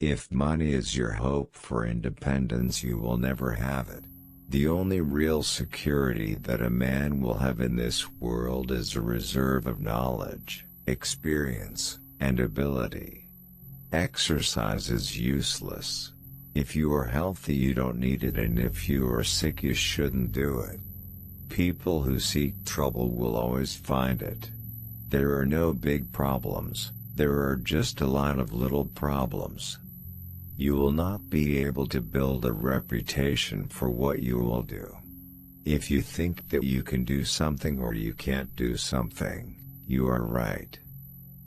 If money is your hope for independence, you will never have it. The only real security that a man will have in this world is a reserve of knowledge, experience, and ability. Exercise is useless. If you are healthy, you don't need it, and if you are sick, you shouldn't do it. People who seek trouble will always find it. There are no big problems, there are just a lot of little problems. You will not be able to build a reputation for what you will do. If you think that you can do something or you can't do something, you are right.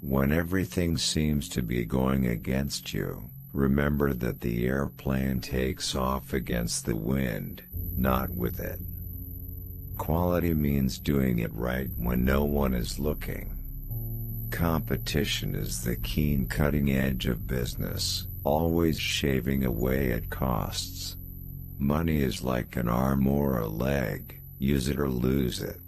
When everything seems to be going against you, remember that the airplane takes off against the wind, not with it. Quality means doing it right when no one is looking. Competition is the keen cutting edge of business, always shaving away at costs. Money is like an arm or a leg, use it or lose it.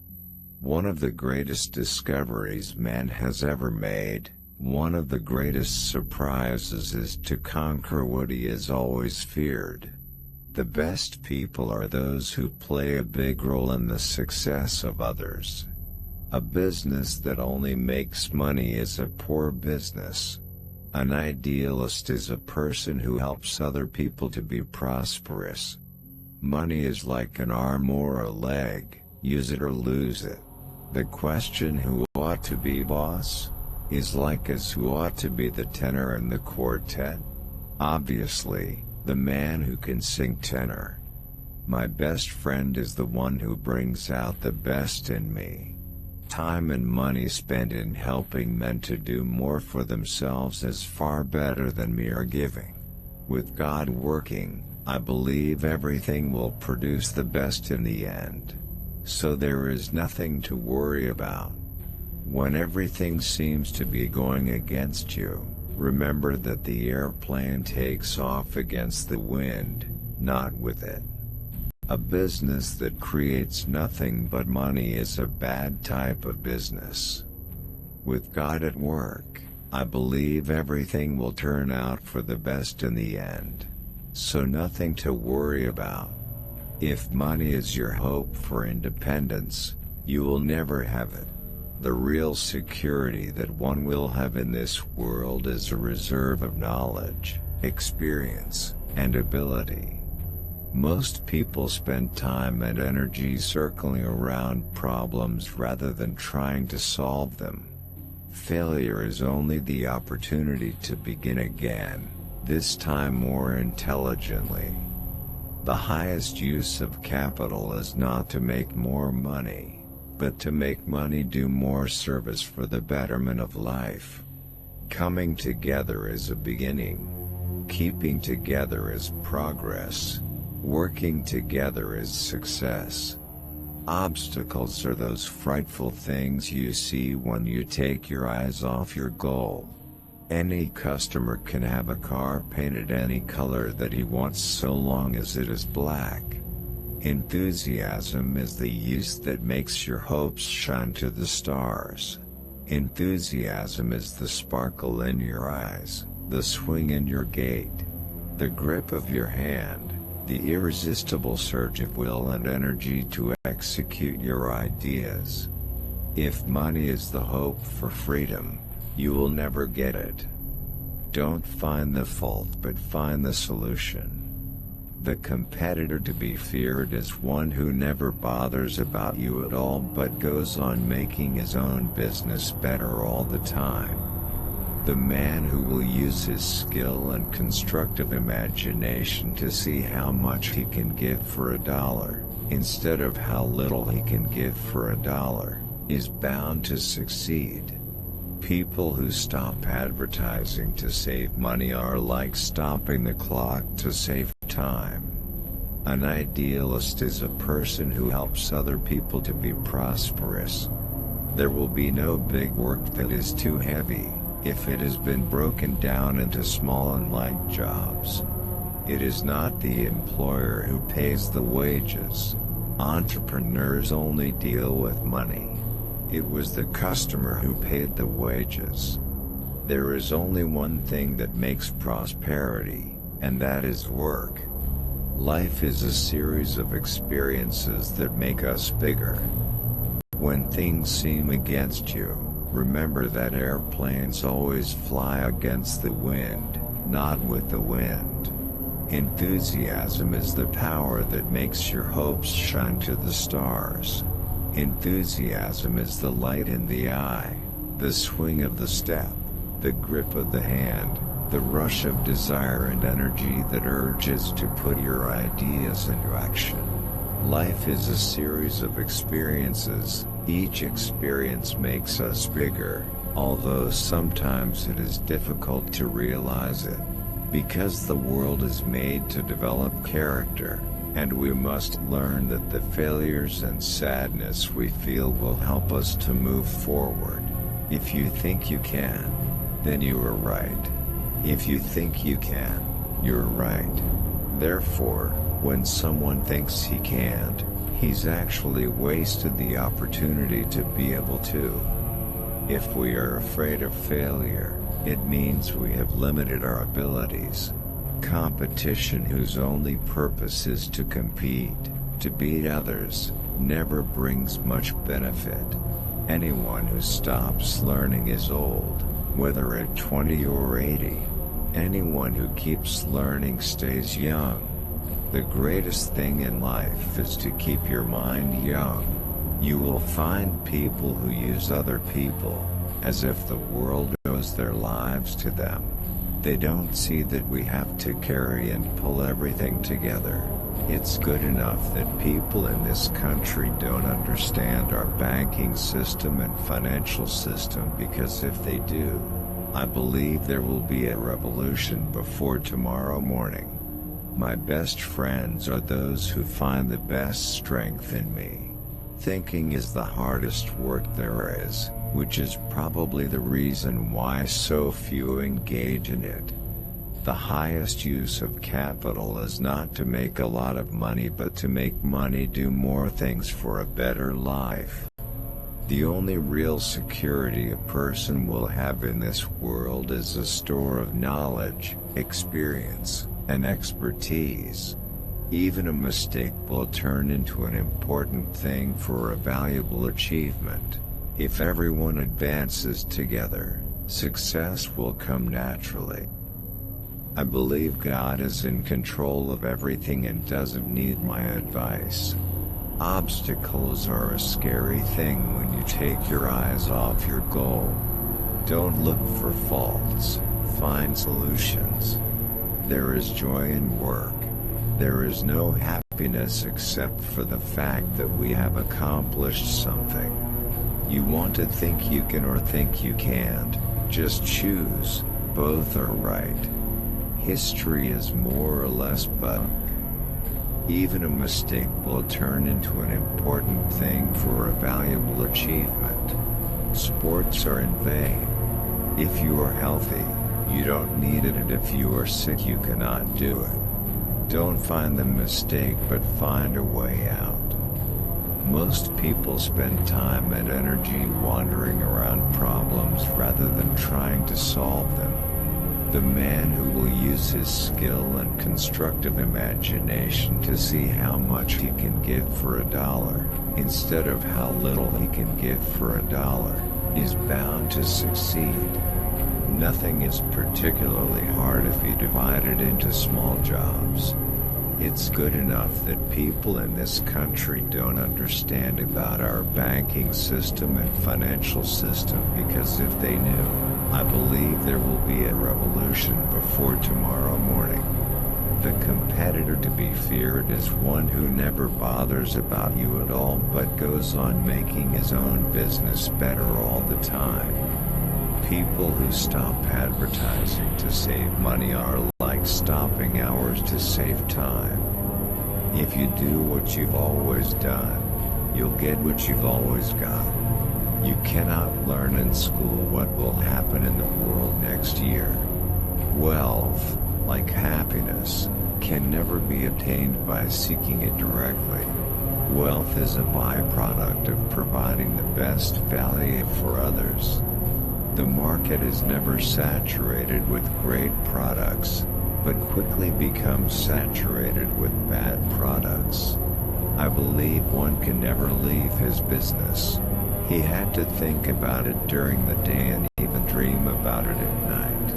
One of the greatest discoveries man has ever made, one of the greatest surprises, is to conquer what he has always feared. The best people are those who play a big role in the success of others. A business that only makes money is a poor business. An idealist is a person who helps other people to be prosperous. Money is like an arm or a leg, use it or lose it. The question who ought to be boss is like as who ought to be the tenor in the quartet. Obviously, the man who can sing tenor. My best friend is the one who brings out the best in me. Time and money spent in helping men to do more for themselves is far better than mere giving. With God working, I believe everything will produce the best in the end. So there is nothing to worry about. When everything seems to be going against you, remember that the airplane takes off against the wind, not with it. A business that creates nothing but money is a bad type of business. With God at work, I believe everything will turn out for the best in the end. So nothing to worry about. If money is your hope for independence, you will never have it. The real security that one will have in this world is a reserve of knowledge, experience, and ability. Most people spend time and energy circling around problems rather than trying to solve them. Failure is only the opportunity to begin again, this time more intelligently. The highest use of capital is not to make more money, but to make money do more service for the betterment of life. Coming together is a beginning. Keeping together is progress. Working together is success. Obstacles are those frightful things you see when you take your eyes off your goal. Any customer can have a car painted any color that he wants so long as it is black. Enthusiasm is the youth that makes your hopes shine to the stars. Enthusiasm is the sparkle in your eyes, the swing in your gait, the grip of your hand, the irresistible surge of will and energy to execute your ideas. If money is the hope for freedom, you will never get it. Don't find the fault but find the solution. The competitor to be feared is one who never bothers about you at all but goes on making his own business better all the time. The man who will use his skill and constructive imagination to see how much he can give for $1, instead of how little he can give for $1, is bound to succeed. People who stop advertising to save money are like stopping the clock to save time. An idealist is a person who helps other people to be prosperous. There will be no big work that is too heavy, if it has been broken down into small and light jobs. It is not the employer who pays the wages. Entrepreneurs only deal with money. It was the customer who paid the wages. There is only one thing that makes prosperity, and that is work. Life is a series of experiences that make us bigger. When things seem against you, remember that airplanes always fly against the wind, not with the wind. Enthusiasm is the power that makes your hopes shine to the stars. Enthusiasm is the light in the eye, the swing of the step, the grip of the hand, the rush of desire and energy that urges to put your ideas into action. Life is a series of experiences. Each experience makes us bigger, although sometimes it is difficult to realize it. Because the world is made to develop character, and we must learn that the failures and sadness we feel will help us to move forward. If you think you can, then you are right. If you think you can, you're right. Therefore, when someone thinks he can't, he's actually wasted the opportunity to be able to. If we are afraid of failure, it means we have limited our abilities. Competition whose only purpose is to compete, to beat others, never brings much benefit. Anyone who stops learning is old, whether at 20 or 80. Anyone who keeps learning stays young. The greatest thing in life is to keep your mind young. You will find people who use other people, as if the world owes their lives to them. They don't see that we have to carry and pull everything together. It's good enough that people in this country don't understand our banking system and financial system, because if they do, I believe there will be a revolution before tomorrow morning. My best friends are those who find the best strength in me. Thinking is the hardest work there is, which is probably the reason why so few engage in it. The highest use of capital is not to make a lot of money, but to make money do more things for a better life. The only real security a person will have in this world is a store of knowledge, experience, and expertise. Even a mistake will turn into an important thing for a valuable achievement. If everyone advances together, success will come naturally. I believe God is in control of everything and doesn't need my advice. Obstacles are a scary thing when you take your eyes off your goal. Don't look for faults, find solutions. There is joy in work. There is no happiness except for the fact that we have accomplished something. You want to think you can or think you can't, just choose. Both are right. History is more or less bunk. Even a mistake will turn into an important thing for a valuable achievement. Sports are in vain. If you are healthy, you don't need it, and if you are sick you cannot do it. Don't find the mistake, but find a way out. Most people spend time and energy wandering around problems rather than trying to solve them. The man who will use his skill and constructive imagination to see how much he can give for $1, instead of how little he can give for $1, is bound to succeed. Nothing is particularly hard if you divide it into small jobs. It's good enough that people in this country don't understand about our banking system and financial system, because if they knew, I believe there will be a revolution before tomorrow morning. The competitor to be feared is one who never bothers about you at all, but goes on making his own business better all the time. People who stop advertising to save money are like stopping hours to save time. If you do what you've always done, you'll get what you've always got. You cannot learn in school what will happen in the world next year. Wealth, like happiness, can never be attained by seeking it directly. Wealth is a byproduct of providing the best value for others. The market is never saturated with great products, but quickly becomes saturated with bad products. I believe one can never leave his business. He had to think about it during the day and even dream about it at night.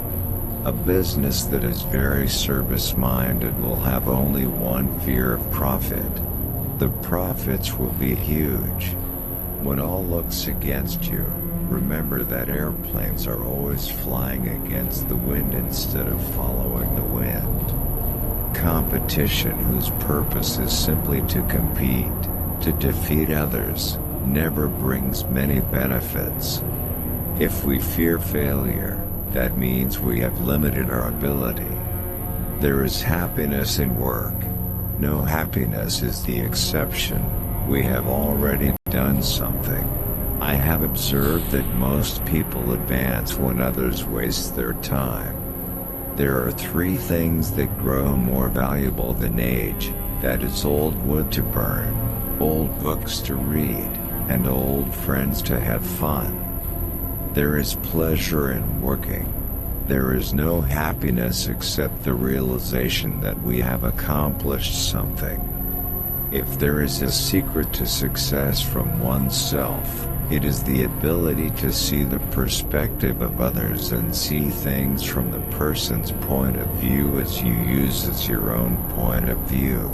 A business that is very service-minded will have only one fear of profit. The profits will be huge. When all looks against you, remember that airplanes are always flying against the wind instead of following the wind. Competition whose purpose is simply to compete, to defeat others, never brings many benefits. If we fear failure, that means we have limited our ability. There is happiness in work. No happiness is the exception. We have already done something. I have observed that most people advance when others waste their time. There are three things that grow more valuable than age, that is old wood to burn, old books to read, and old friends to have fun. There is pleasure in working. There is no happiness except the realization that we have accomplished something. If there is a secret to success from oneself, it is the ability to see the perspective of others and see things from the person's point of view as you use as your own point of view.